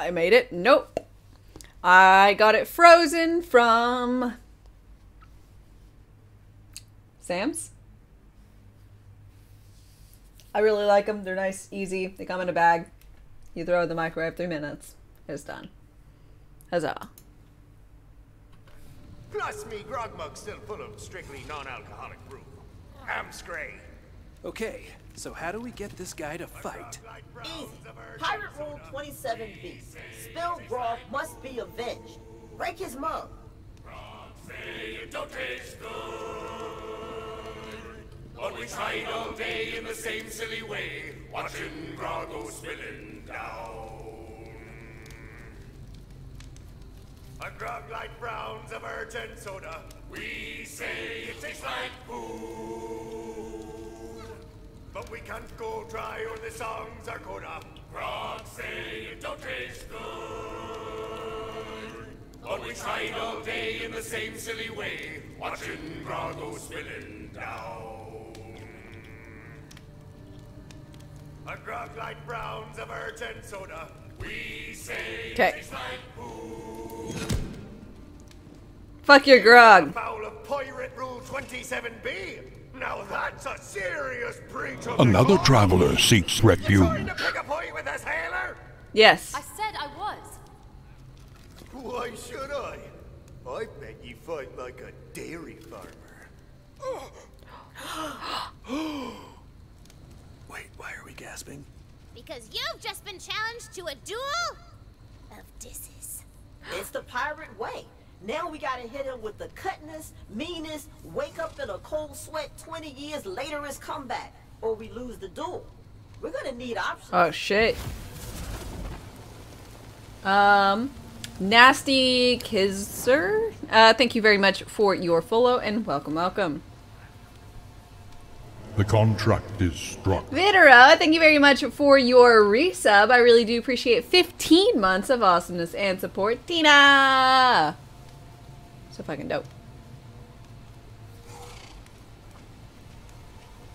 I made it. Nope. I got it frozen from Sam's. I really like them. They're nice, easy. They come in a bag. You throw it in the microwave, 3 minutes. It's done. Huzzah. Plus me grog mug's still full of strictly non-alcoholic brew. I'm Scray. Okay, so how do we get this guy to fight? Easy. Pirate Rule 27B. Spilled grog must be avenged. Break his mug. Say it don't taste good, but we tried all day in the same silly way, watching grog go spilling down. A grog like browns of earth and soda. We say it tastes like food, but we can't go dry or the songs are coda. grog say it don't taste good, but we tried all day in the same silly way, watching grog go spilling down. A grog like browns of earth and soda. We say it 'Kay. tastes like food. Fuck your grog. Foul of Pirate Rule 27B. Now that's a serious breach of Another the traveler seeks You trying refuge. to pick a point with us, Sailor? Yes. I said I was. Why should I? I bet you fight like a dairy farmer. Wait, why are we gasping? Because you've just been challenged to a duel of disses. It's the pirate way. Now we gotta hit him with the cutness, meanness, wake up in a cold sweat 20 years later his comeback, or we lose the duel. We're gonna need options. Oh shit. Nasty Kisser. Thank you very much for your follow and welcome. The contract is struck. Videra, thank you very much for your resub. I really do appreciate 15 months of awesomeness and support. Tina! So fucking dope.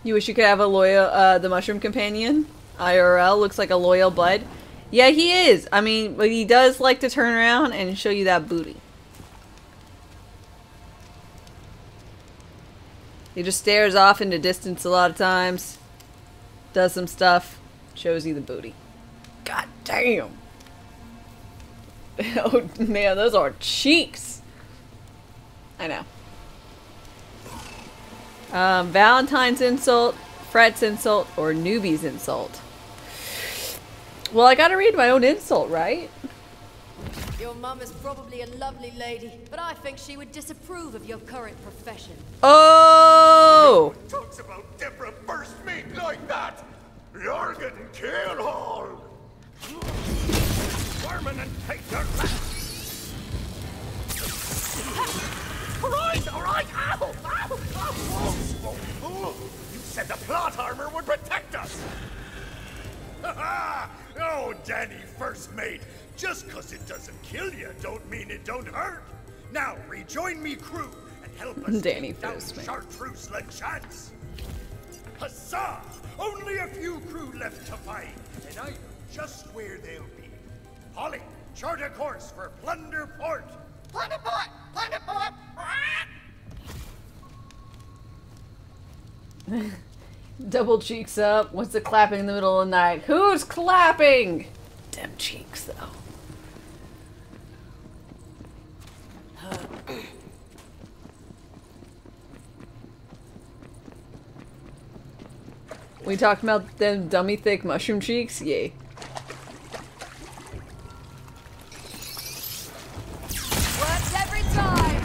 You wish you could have a loyal, the Mushroom Companion? IRL looks like a loyal bud. Yeah, he is. I mean, but he does like to turn around and show you that booty. He just stares off into distance a lot of times. Does some stuff. Shows you the booty. God damn. Oh man, those are cheeks. I know. Valentine's insult, Fret's insult, or newbie's insult. Well, I gotta read my own insult, right? Your mum is probably a lovely lady, but I think she would disapprove of your current profession. Oh! Talks about Deborah first mate like that. You're getting killed, all. Swarming and take their back. All right. Ow! Oh, you said the plot armor would protect us. Oh, Danny first mate. Just 'cause it doesn't kill you, don't mean it don't hurt. Now rejoin me crew and help us Danny take down first mate. Chartreuse Le Chance. Huzzah! Only a few crew left to fight, and I know just where they'll be. Holly, chart a course for Plunder Port. Plunder Port! Plunder Port! Double cheeks up. What's the clapping in the middle of the night? Who's clapping? Them cheeks, though. We talked about them dummy thick mushroom cheeks? Yay. Works every time.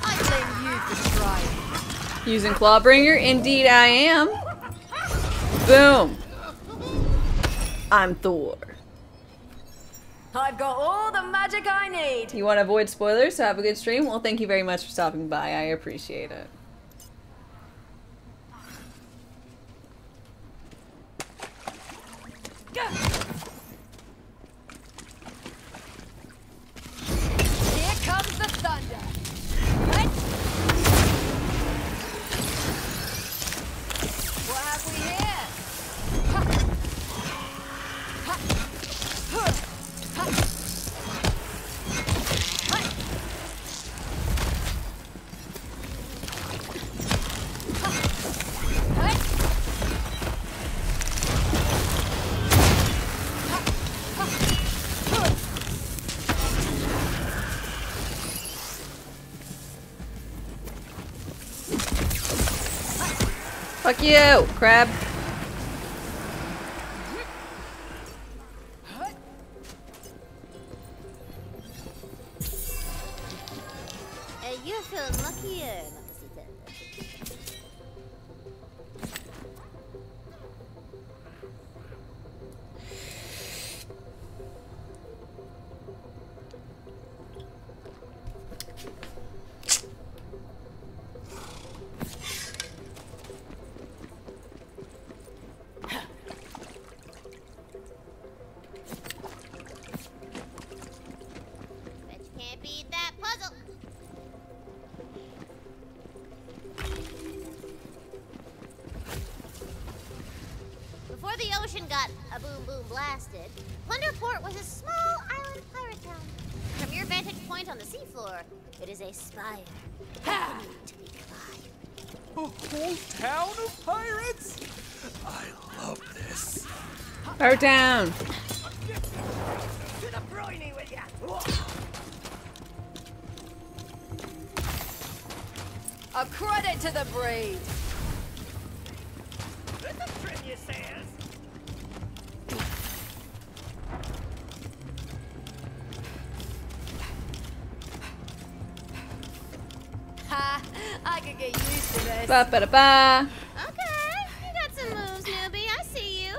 I blame you for trying. Using Clawbringer? Indeed I am. Boom. I'm Thor. I've got all the magic I need. You want to avoid spoilers, so have a good stream? Well, thank you very much for stopping by. I appreciate it. Here comes the thunder. What? What have we here? Fuck you, crab. You're feeling luckier, Mamacita. Bet you can't beat that puzzle. Before the ocean got a boom boom blasted, Plunderport was a small island pirate town. From your vantage point on the seafloor, it is a spire. Continuing to be A whole town of pirates? I love this. Throw down. To the briny with ya! A credit to the brave. This is trim, you says. Ha! I could get used to this. Ba ba da ba. Okay, you got some moves, newbie. I see you.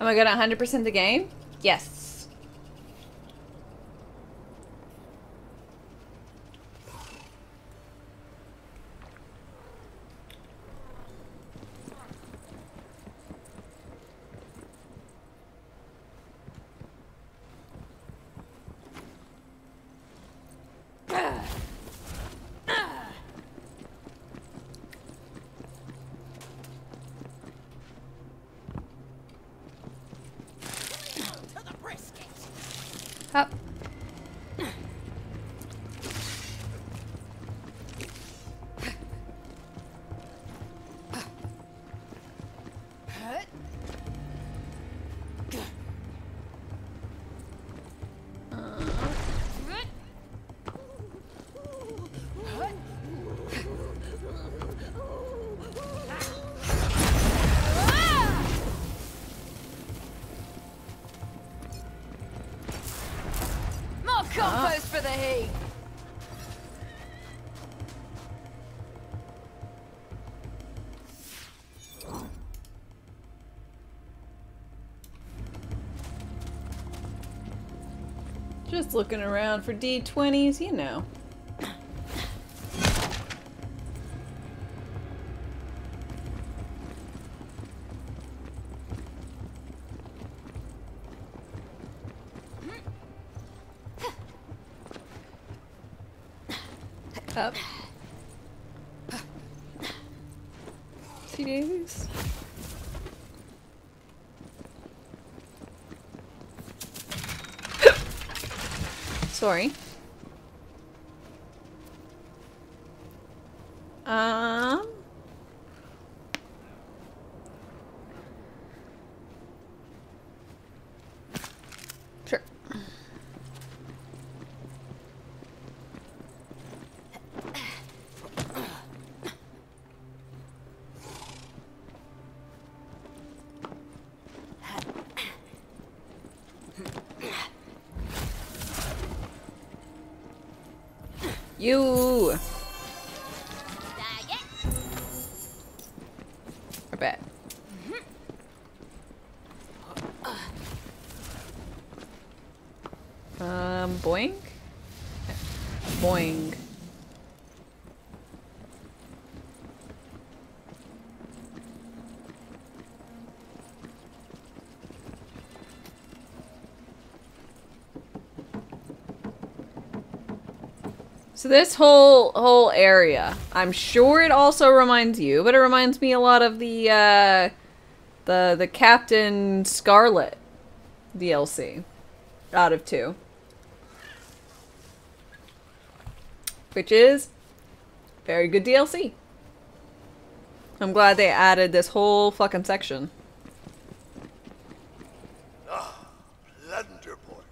Am I gonna 100% the game? Yes. To the brisket. Up. More compost for the heat. Just looking around for D20s, you know. Up. TDs. Sorry. Sure. You. Dag it. I bet. Boing? Boing. So this whole area, I'm sure it also reminds you, but it reminds me a lot of the Captain Scarlet DLC out of 2. Which is very good DLC. I'm glad they added this whole fucking section. Ah, Lunderport.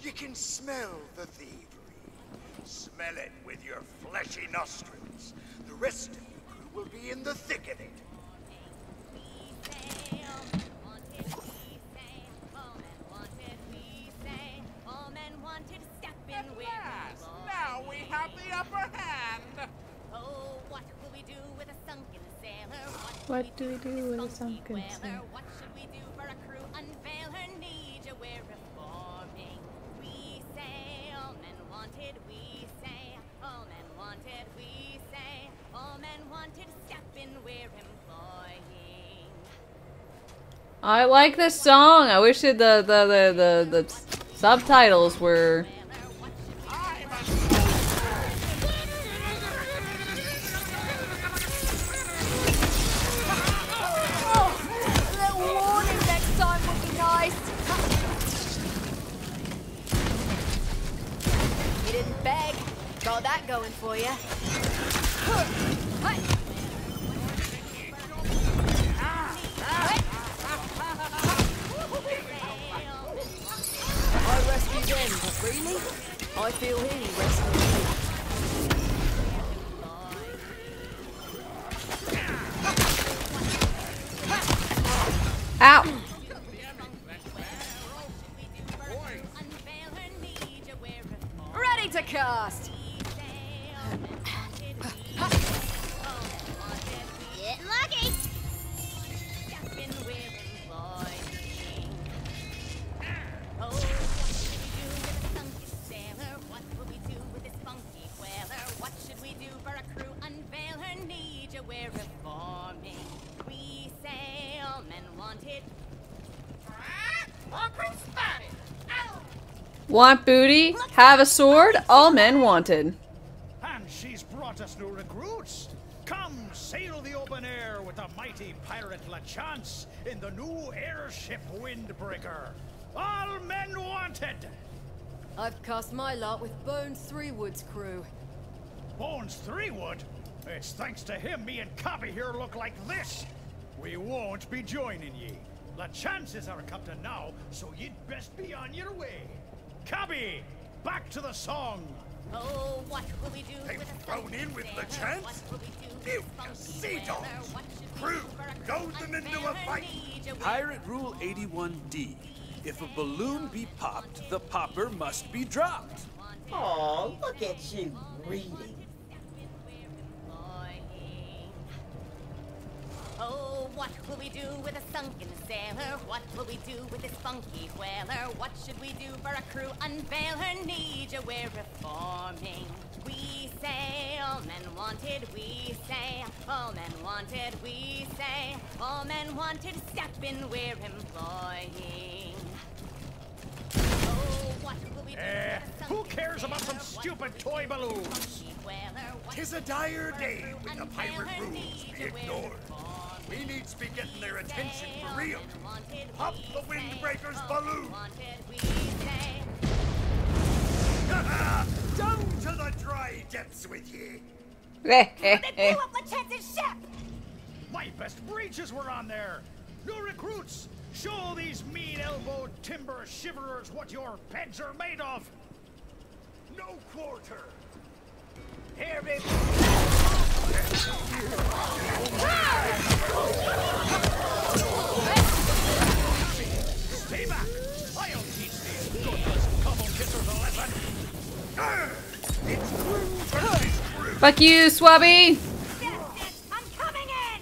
You can smell the thievery. Smell it with your fleshy nostrils. The rest of your crew will be in the thick of it. Now we have the upper hand. Oh, what will we do with a sunken sailor? What do we do with a sunken sailor? What should we do for a crew? Unveil her need, we're reforming. We say all men wanted, we say all men wanted, we say all men wanted. Step in, we're employing. I like this song. I wish that the subtitles were. You didn't beg. Got that going for you. I rescued them, but really, I feel he rescued me. Ow! Ready to cast. Getting lucky. What will we do with this funky whaler? What should we do for a crew? Unveil her need, we're reforming. We say all men wanted. Want booty? Have a sword? All men wanted. And she's brought us new recruits. Come sail the open air with the mighty pirate LaChance in the new airship Windbreaker. All men wanted. I've cast my lot with Bones Threewood's crew. Bones Threewood? It's thanks to him me and Cobby here look like this. We won't be joining ye. LaChance is our captain now, so you'd best be on your way. Cobby, back to the song. Oh, what will we do They've with a thrown in with the chance? What will we do with You this sea funky dogs! whaler? What should we Crew, do for a goad them into a fight! Pirate Rule 81D. If a balloon be popped, the popper must be dropped. Oh, look at you reading. Oh, what will we do with a sunken sailor? What will we do with this funky whaler? What should we do for a crew? Unveil her need, we're reforming. We say all men wanted, we say all men wanted, we say all men wanted. Step in, we're employing. Oh, what will we do with a Who sunken cares about some sailor? stupid toy balloons? Funky whaler, what 'Tis a dire day when the pirate rules be ignored. We need to be getting their attention for real. Pop the Windbreaker's balloon! Down to the dry depths with ye! They blew up LaChance's ship! My best breeches were on there. New recruits, show these mean-elbowed timber shiverers what your beds are made of. No quarter! Here, baby. Stay back! I'll teach these gutless cobble kissers a lesson. It's crew versus crew! Fuck you, Swabby! I'm coming in!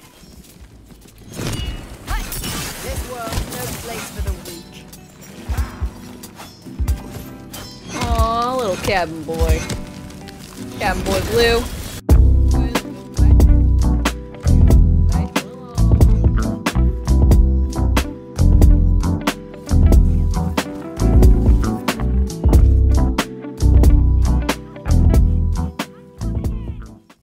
This world's no place for the weak. Aw, little cabin boy. Cabin boy Blue.